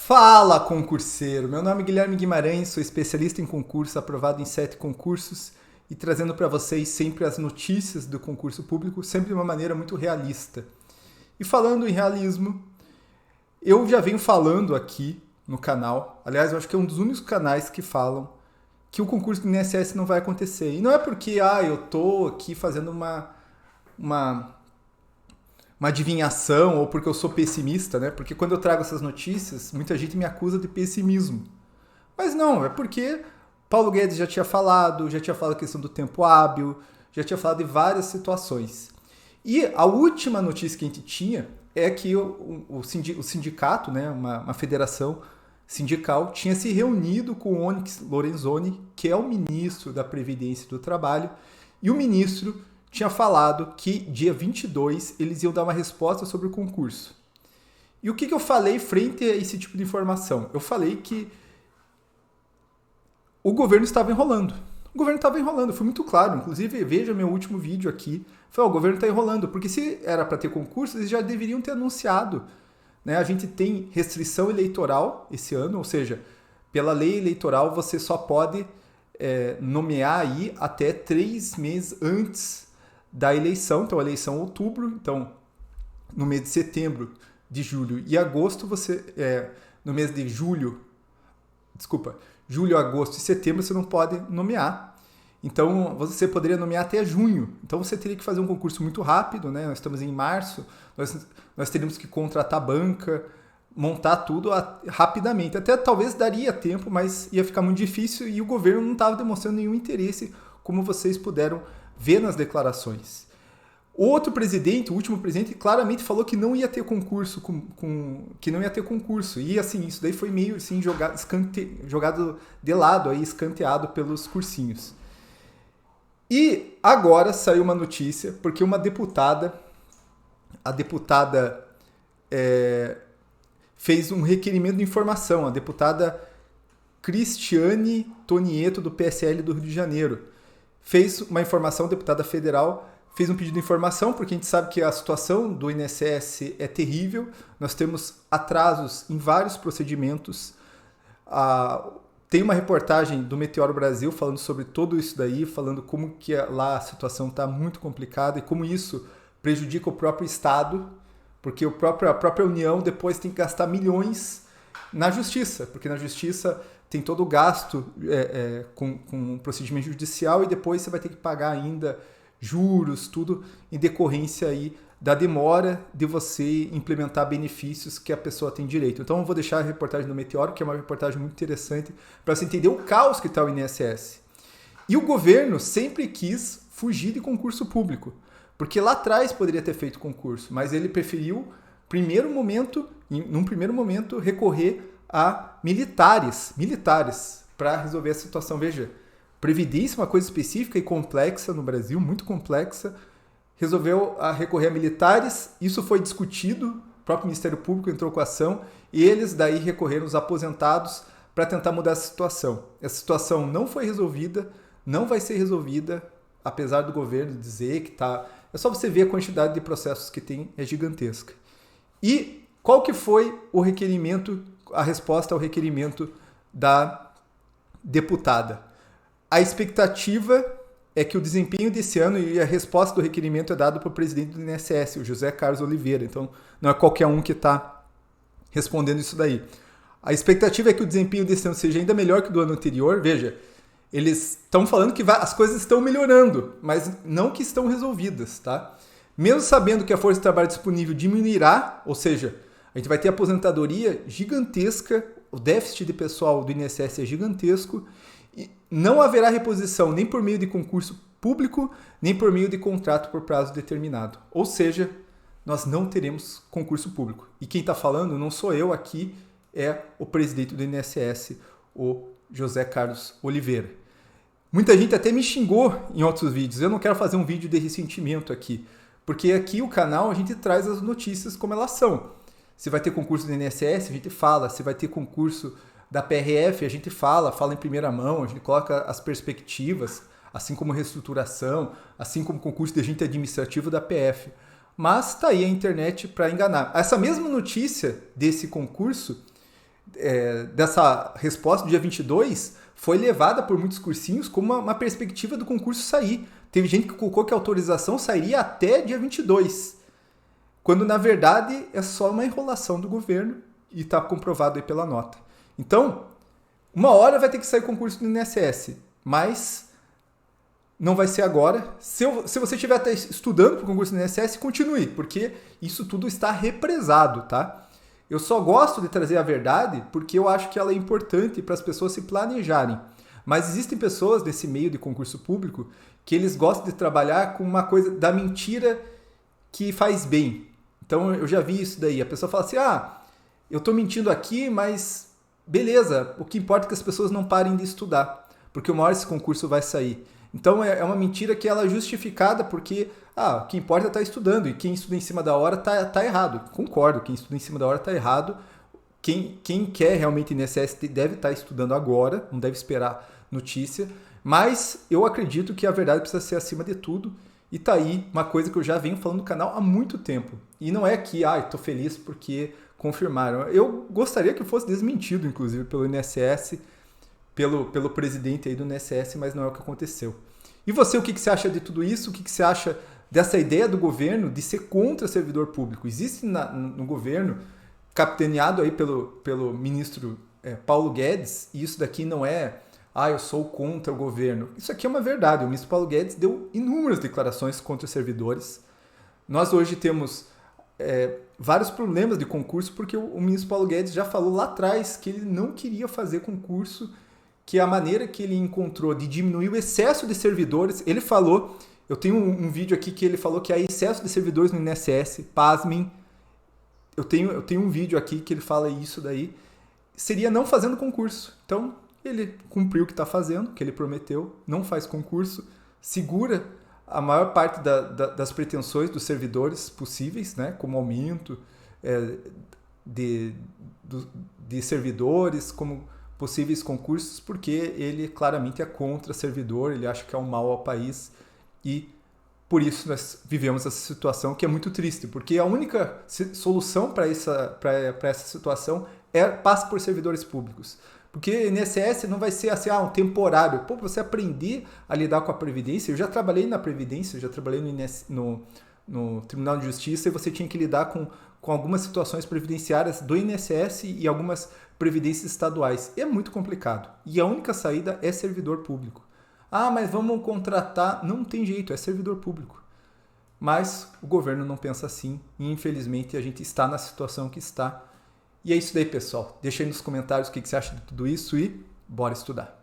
Fala, concurseiro! Meu nome é Guilherme Guimarães, sou especialista em concurso, aprovado em 7 concursos e trazendo para vocês sempre as notícias do concurso público, sempre de uma maneira muito realista. E falando em realismo, eu já venho falando aqui no canal, aliás, eu acho que é um dos únicos canais que falam que o concurso do INSS não vai acontecer. E não é porque eu tô aqui fazendo uma adivinhação ou porque eu sou pessimista, né? Porque quando eu trago essas notícias, muita gente me acusa de pessimismo. Mas não, é porque Paulo Guedes já tinha falado a questão do tempo hábil, já tinha falado de várias situações. E a última notícia que a gente tinha é que o sindicato, né, uma federação sindical, tinha se reunido com o Onyx Lorenzoni, que é o ministro da Previdência e do Trabalho, e o ministro tinha falado que dia 22 eles iam dar uma resposta sobre o concurso. E o que eu falei frente a esse tipo de informação? Eu falei que o governo estava enrolando. O governo estava enrolando, foi muito claro. Inclusive, veja meu último vídeo aqui. O governo está enrolando, porque se era para ter concurso, eles já deveriam ter anunciado. Né? A gente tem restrição eleitoral esse ano, ou seja, pela lei eleitoral você só pode nomear aí até 3 meses antes da eleição. Então, a eleição é outubro, então no mês de setembro, de julho e agosto, no mês de julho, agosto e setembro você não pode nomear. Então, você poderia nomear até junho. Então, você teria que fazer um concurso muito rápido, né? Nós estamos em março, nós teríamos que contratar banca, montar tudo rapidamente. Até talvez daria tempo, mas ia ficar muito difícil e o governo não estava demonstrando nenhum interesse, como vocês puderam ver nas declarações. O último presidente, claramente falou que não ia ter concurso, que não ia ter concurso. E assim, isso daí foi meio assim, jogado de lado, aí, escanteado pelos cursinhos. E agora saiu uma notícia, porque a deputada fez um requerimento de informação, a deputada Cristiane Tonieto, do PSL do Rio de Janeiro. Fez uma informação, deputada federal, fez um pedido de informação, porque a gente sabe que a situação do INSS é terrível, nós temos atrasos em vários procedimentos. Tem uma reportagem do Meteoro Brasil falando sobre tudo isso daí, falando como que lá a situação está muito complicada e como isso prejudica o próprio Estado, porque a própria União depois tem que gastar milhões na Justiça, porque na Justiça tem todo o gasto com procedimento judicial e depois você vai ter que pagar ainda juros, tudo em decorrência aí da demora de você implementar benefícios que a pessoa tem direito. Então eu vou deixar a reportagem do Meteoro, que é uma reportagem muito interessante, para você entender o caos que está o INSS. E o governo sempre quis fugir de concurso público, porque lá atrás poderia ter feito concurso, mas ele preferiu, num primeiro momento, recorrer a militares para resolver a situação. Veja, previdência é uma coisa específica e complexa no Brasil, muito complexa, resolveu recorrer a militares, isso foi discutido, o próprio Ministério Público entrou com a ação, e eles daí recorreram aos aposentados para tentar mudar essa situação. Essa situação não foi resolvida, não vai ser resolvida, apesar do governo dizer que está... É só você ver a quantidade de processos que tem, é gigantesca. E qual que foi o requerimento, a resposta ao requerimento da deputada? A expectativa é que o desempenho desse ano e a resposta do requerimento é dado para o presidente do INSS, o José Carlos Oliveira. Então, não é qualquer um que está respondendo isso daí. A expectativa é que o desempenho desse ano seja ainda melhor que o do ano anterior. Veja, eles estão falando que as coisas estão melhorando, mas não que estão resolvidas, tá? Mesmo sabendo que a força de trabalho disponível diminuirá, ou seja, a gente vai ter aposentadoria gigantesca, o déficit de pessoal do INSS é gigantesco, e não haverá reposição nem por meio de concurso público, nem por meio de contrato por prazo determinado. Ou seja, nós não teremos concurso público. E quem está falando não sou eu aqui, é o presidente do INSS, o José Carlos Oliveira. Muita gente até me xingou em outros vídeos. Eu não quero fazer um vídeo de ressentimento aqui, porque aqui o canal a gente traz as notícias como elas são. Se vai ter concurso do INSS, a gente fala. Se vai ter concurso da PRF, a gente fala em primeira mão, a gente coloca as perspectivas, assim como reestruturação, assim como concurso de agente administrativo da PF. Mas está aí a internet para enganar. Essa mesma notícia desse concurso dessa resposta do dia 22 foi levada por muitos cursinhos como uma perspectiva do concurso sair. Teve gente que colocou que a autorização sairia até dia 22, quando na verdade é só uma enrolação do governo e está comprovado aí pela nota. Então, uma hora vai ter que sair concurso do INSS, mas não vai ser agora. Se você estiver estudando para o concurso do INSS, continue, porque isso tudo está represado, tá? Eu só gosto de trazer a verdade porque eu acho que ela é importante para as pessoas se planejarem. Mas existem pessoas desse meio de concurso público que eles gostam de trabalhar com uma coisa da mentira que faz bem. Então eu já vi isso daí. A pessoa fala assim, eu estou mentindo aqui, mas beleza, o que importa é que as pessoas não parem de estudar, porque uma hora esse concurso vai sair. Então é uma mentira que ela é justificada porque o que importa é estar estudando, e quem estuda em cima da hora tá errado. Concordo, quem estuda em cima da hora tá errado. Quem quer realmente INSS deve estar estudando agora, não deve esperar notícia, mas eu acredito que a verdade precisa ser acima de tudo, e tá aí uma coisa que eu já venho falando no canal há muito tempo. E não é que, estou feliz porque confirmaram. Eu gostaria que fosse desmentido, inclusive, pelo INSS, pelo presidente aí do INSS, mas não é o que aconteceu. E você, o que você acha de tudo isso? O que você acha dessa ideia do governo de ser contra servidor público? Existe no governo, capitaneado aí pelo ministro Paulo Guedes, e isso daqui não é, eu sou contra o governo. Isso aqui é uma verdade. O ministro Paulo Guedes deu inúmeras declarações contra os servidores. Nós hoje temos vários problemas de concurso, porque o ministro Paulo Guedes já falou lá atrás que ele não queria fazer concurso, que a maneira que ele encontrou de diminuir o excesso de servidores, ele falou, eu tenho um vídeo aqui que ele falou que há excesso de servidores no INSS, pasmem, eu tenho um vídeo aqui que ele fala isso daí, seria não fazendo concurso. Então, ele cumpriu o que está fazendo, que ele prometeu, não faz concurso, segura a maior parte das pretensões dos servidores possíveis, né, como aumento de servidores, como possíveis concursos, porque ele claramente é contra servidor, ele acha que é um mal ao país, e por isso nós vivemos essa situação que é muito triste, porque a única solução para essa situação passa por servidores públicos. Porque INSS não vai ser assim, um temporário. Você aprender a lidar com a Previdência, eu já trabalhei na Previdência, eu já trabalhei no Tribunal de Justiça, e você tinha que lidar com algumas situações previdenciárias do INSS e algumas previdências estaduais. É muito complicado. E a única saída é servidor público. Mas vamos contratar. Não tem jeito, é servidor público. Mas o governo não pensa assim. E infelizmente a gente está na situação que está. E é isso daí, pessoal. Deixa aí nos comentários o que você acha de tudo isso e bora estudar.